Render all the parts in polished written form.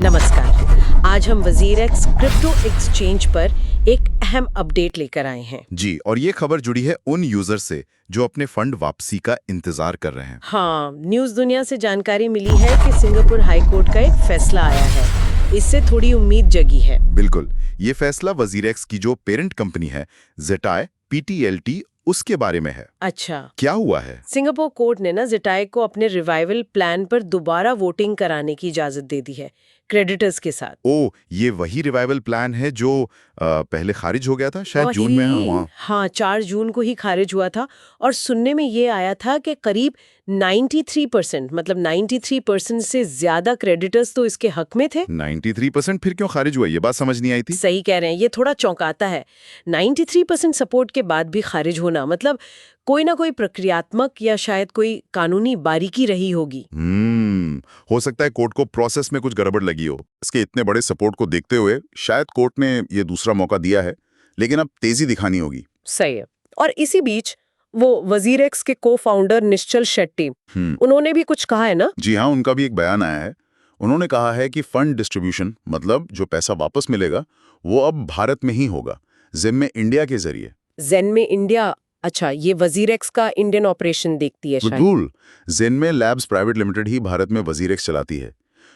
नमस्कार। आज हम वजीर एक्स क्रिप्टो एक्सचेंज पर एक अहम अपडेट लेकर आए हैं। जी, और ये खबर जुड़ी है उन यूजर से जो अपने फंड वापसी का इंतजार कर रहे हैं। हाँ, न्यूज़ दुनिया से जानकारी मिली है कि सिंगापुर हाई कोर्ट का एक फैसला आया है। इससे थोड़ी उम्मीद जगी है। बिल्कुल, ये फैसला वजीरेक्स की जो पेरेंट कंपनी है जेटाई PTLT उसके बारे में है। अच्छा, क्या हुआ है? सिंगापुर कोर्ट ने जेटाई को अपने रिवाइवल प्लान पर दोबारा वोटिंग कराने की इजाजत दे दी है, क्रेडिटर्स के साथ। ओ, ये वही रिवाइवल प्लान है जो पहले खारिज हो गया था, शायद जून में हुआ। हाँ, 4 जून को ही खारिज हुआ था और सुनने में ये आया था कि करीब 93% मतलब 93% से ज्यादा क्रेडिटर्स तो इसके हक में थे। 93% फिर क्यों खारिज हुआ, ये बात समझ नहीं आई थी। सही कह रहे हैं, ये थोड़ा चौंकाता है। 93% सपोर्ट के बाद भी खारिज होना मतलब कोई ना कोई प्रक्रियात्मक या शायद कोई कानूनी बारीकी रही होगी। हो सकता है कोर्ट को प्रोसेस में कुछ गड़बड़ लगी हो। इसके इतने बड़े सपोर्ट को देखते हुए शायद कोर्ट ने ये दूसरा मौका दिया है, लेकिन अब तेजी दिखानी होगी। सही है। और इसी बीच वो वजीरेक्स के को-फाउंडर निश्चल शेट्टी, उन्होंने भी कुछ कहा है ना? जी हाँ, उनका भी एक बयान आया है। उन्होंने कहा है कि फंड डिस्ट्रीब्यूशन मतलब जो पैसा वापस मिलेगा वो अब भारत में ही होगा, ज़िम्मे इंडिया के जरिए। ज़ेनमे इंडिया, अच्छा, ये वजीरेक्स का इंडियन ऑपरेशन देखती है शायद। बिल्कुल, ज़ेनमे लैब्स प्राइवेट लिमिटेड ही भारत में वजीरेक्स चलाती है।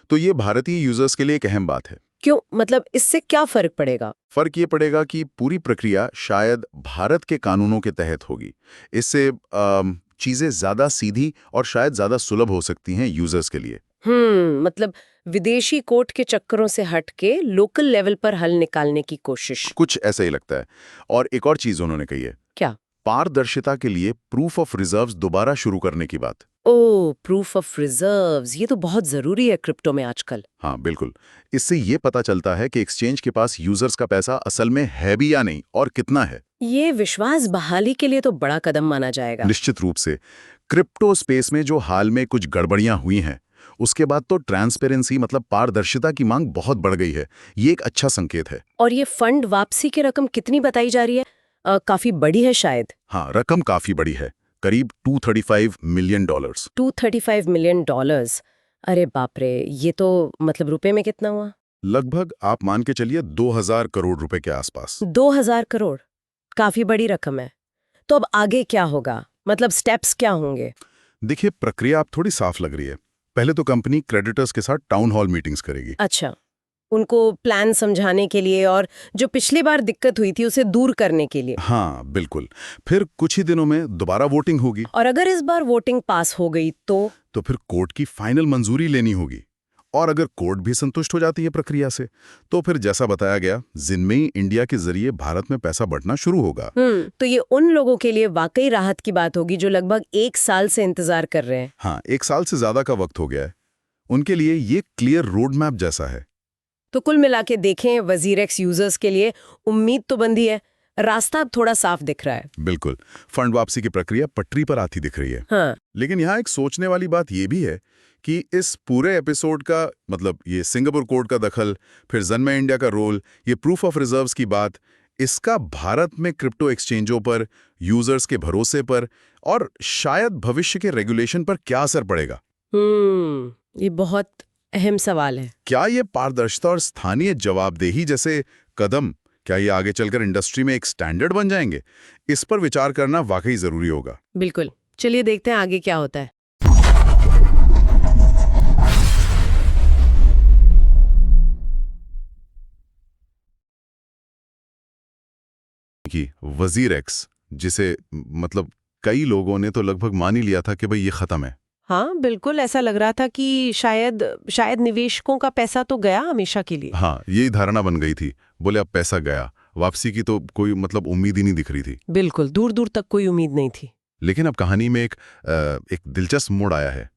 तो ये भारतीय यूजर्स के लिए एक अहम बात है। क्यों, मतलब इससे क्या फर्क पड़ेगा? फर्क ये पड़ेगा कि पूरी प्रक्रिया शायद भारत के कानूनों के तहत होगी। इससे चीजें ज्यादा सीधी और शायद ज्यादा सुलभ हो सकती हैं यूजर्स के लिए। मतलब विदेशी कोर्ट के चक्करों से हट के लोकल लेवल पर हल निकालने की कोशिश। कुछ ऐसा ही लगता है। और एक और चीज उन्होंने कही है, क्या? पारदर्शिता के लिए प्रूफ ऑफ रिजर्व्स दोबारा शुरू करने की बात। ओह, प्रूफ ऑफ रिजर्व्स, ये तो बहुत जरूरी है क्रिप्टो में आजकल। हाँ बिल्कुल, इससे ये पता चलता है कि एक्सचेंज के पास यूजर्स का पैसा असल में है भी या नहीं और कितना है। ये विश्वास बहाली के लिए तो बड़ा कदम माना जाएगा। निश्चित रूप से। क्रिप्टो स्पेस में जो हाल में कुछ गड़बड़ियां हुई हैं, उसके बाद तो ट्रांसपेरेंसी मतलब पारदर्शिता की मांग बहुत बढ़ गई है। ये एक अच्छा संकेत है। और ये फंड वापसी की रकम कितनी बताई जा रही है? काफी बड़ी है शायद। हाँ, रकम काफी बड़ी है, करीब $235 मिलियन। $235 मिलियन। अरे बाप रे, ये तो मतलब रुपए में कितना हुआ? लगभग आप मान के चलिए 2000 करोड़ रुपए के आसपास। 2000 करोड़, काफी बड़ी रकम है। तो अब आगे क्या होगा, मतलब स्टेप्स क्या होंगे? देखिए, प्रक्रिया आप थोड़ी साफ लग रही है। पहले तो कंपनी क्रेडिटर्स के साथ टाउन हॉल मीटिंग्स करेगी। अच्छा, उनको प्लान समझाने के लिए और जो पिछली बार दिक्कत हुई थी उसे दूर करने के लिए। हाँ बिल्कुल। फिर कुछ ही दिनों में दोबारा वोटिंग होगी। और अगर इस बार वोटिंग पास हो गई तो फिर कोर्ट की फाइनल मंजूरी लेनी होगी। और अगर कोर्ट भी संतुष्ट हो जाती है प्रक्रिया से, तो फिर जैसा बताया गया, ज़िम्मे इंडिया के जरिए भारत में पैसा बढ़ना शुरू होगा। तो ये उन लोगों के लिए वाकई राहत की बात होगी जो लगभग 1 साल से इंतजार कर रहे हैं। हाँ, 1 साल से ज्यादा का वक्त हो गया है। उनके लिए ये क्लियर रोड मैप जैसा है। तो कुल मिला के देखें, वजीरेक्स यूजर्स के लिए उम्मीद तो बंधी है, रास्ता अब थोड़ा साफ दिख रहा है। बिल्कुल, फंड वापसी की प्रक्रिया पटरी पर आती दिख रही है। हाँ। लेकिन यहाँ एक सोचने वाली बात ये भी है कि इस पूरे एपिसोड का मतलब ये सिंगापुर कोर्ट का दखल, फिर ज़ेनमे इंडिया का रोल, ये प्रूफ ऑफ रिजर्व्स की बात, इसका भारत में क्रिप्टो एक्सचेंजों पर, यूजर्स के भरोसे पर और शायद भविष्य के रेगुलेशन पर क्या असर पड़ेगा। ये बहुत अहम सवाल है। क्या ये पारदर्शिता और स्थानीय जवाबदेही जैसे कदम, क्या ये आगे चलकर इंडस्ट्री में एक स्टैंडर्ड बन जाएंगे? इस पर विचार करना वाकई जरूरी होगा। बिल्कुल, चलिए देखते हैं आगे क्या होता है। कि वजीरेक्स, जिसे मतलब कई लोगों ने तो लगभग मान ही लिया था कि भाई ये खत्म है। हाँ, बिल्कुल ऐसा लग रहा था कि शायद निवेशकों का पैसा तो गया हमेशा के लिए। हाँ, यही धारणा बन गई थी। बोले अब पैसा गया, वापसी की तो कोई मतलब उम्मीद ही नहीं दिख रही थी। बिल्कुल, दूर दूर तक कोई उम्मीद नहीं थी। लेकिन अब कहानी में एक दिलचस्प मोड़ आया है।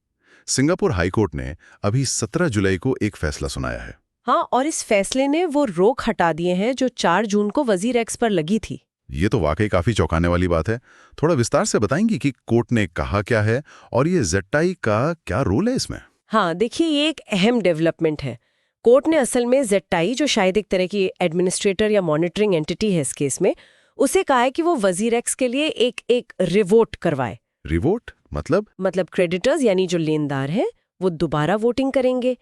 सिंगापुर हाईकोर्ट ने अभी 17 जुलाई को एक फैसला सुनाया है। हाँ, और इस फैसले ने वो रोक हटा दिए हैं जो 4 जून को वजीरेक्स पर लगी थी। ये तो वाकई काफी चौंकाने वाली बात है। थोड़ा विस्तार से बताएंगी कि कोर्ट ने कहा क्या है और ये जेटाई का क्या रोल है इसमें? हाँ, देखिए, ये एक अहम डेवलपमेंट है। कोर्ट ने असल में जेटाई, जो शायद एक तरह की एडमिनिस्ट्रेटर या मॉनिटरिंग एंटिटी है इस केस में, उसे कहा है कि वो वजीरेक्स के लिए एक रिवोट करवाए। रिवोट मतलब क्रेडिटर्स यानी जो लेनदार हैं वो दोबारा वोटिंग करेंगे।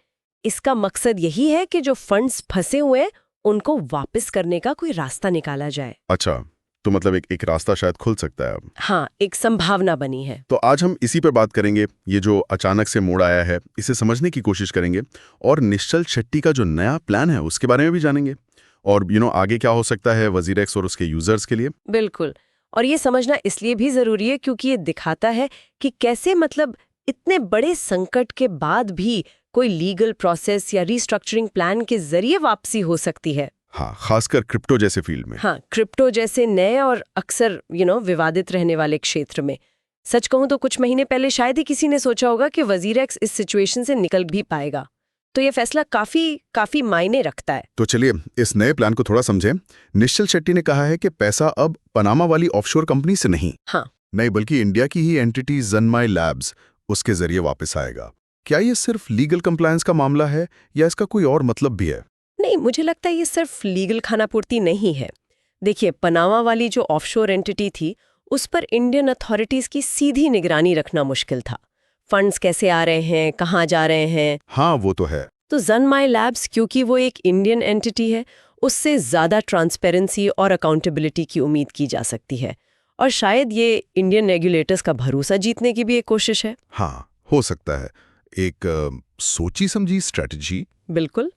इसका मकसद यही है कि जो फंड्स फंसे हुए हैं उनको वापस करने का कोई रास्ता निकाला जाए। अच्छा, तो मतलब एक रास्ता शायद खुल सकता है अब। हाँ, एक संभावना बनी है। तो आज हम इसी पर बात करेंगे, ये जो अचानक से मोड़ आया है इसे समझने की कोशिश करेंगे और निश्चल शेट्टी का जो नया प्लान है उसके बारे में भी जानेंगे और आगे क्या हो सकता है वजीरेक्स और उसके यूजर्स के लिए। बिल्कुल, और ये समझना इसलिए भी जरूरी है क्योंकि ये दिखाता है कि कैसे मतलब इतने बड़े संकट के बाद भी कोई लीगल प्रोसेस या रीस्ट्रक्चरिंग प्लान के जरिए वापसी हो सकती है। हाँ, खासकर क्रिप्टो जैसे फील्ड में। हाँ, क्रिप्टो जैसे नए और अक्सर विवादित रहने वाले क्षेत्र में। सच कहूं तो कुछ महीने पहले शायद ही किसी ने सोचा होगा कि वजीरेक्स इस सिचुएशन से निकल भी पाएगा। तो ये फैसला काफी मायने रखता है। तो चलिए इस नए प्लान को थोड़ा समझें। निश्चल शेट्टी ने कहा है कि पैसा अब पनामा वाली ऑफशोर कंपनी से नहीं बल्कि इंडिया की ही एंटिटी ज़नमाई लैब्स उसके जरिए वापस आएगा। क्या ये सिर्फ लीगल कंप्लायंस का मामला है या इसका कोई और मतलब भी है? नहीं, मुझे लगता है ये सिर्फ लीगल खानापूर्ति नहीं है। देखिए, पनामा वाली जो ऑफशोर एंटिटी थी उस पर इंडियन अथॉरिटीज की सीधी निगरानी रखना मुश्किल था। फंड्स कैसे आ रहे हैं, कहाँ जा रहे हैं। हाँ, वो तो है। तो ज़नमाई लैब्स, क्योंकि वो एक इंडियन एंटिटी है, उससे ज़्यादा ट्रांसपेरेंसी और अकाउंटेबिलिटी की उम्मीद की जा सकती है। और शायद ये इंडियन रेगुलेटर्स का भरोसा जीतने की भी एक कोशिश है। हाँ, हो सकता है। एक सोची समझी स्ट्रेटजी। बिल्कुल।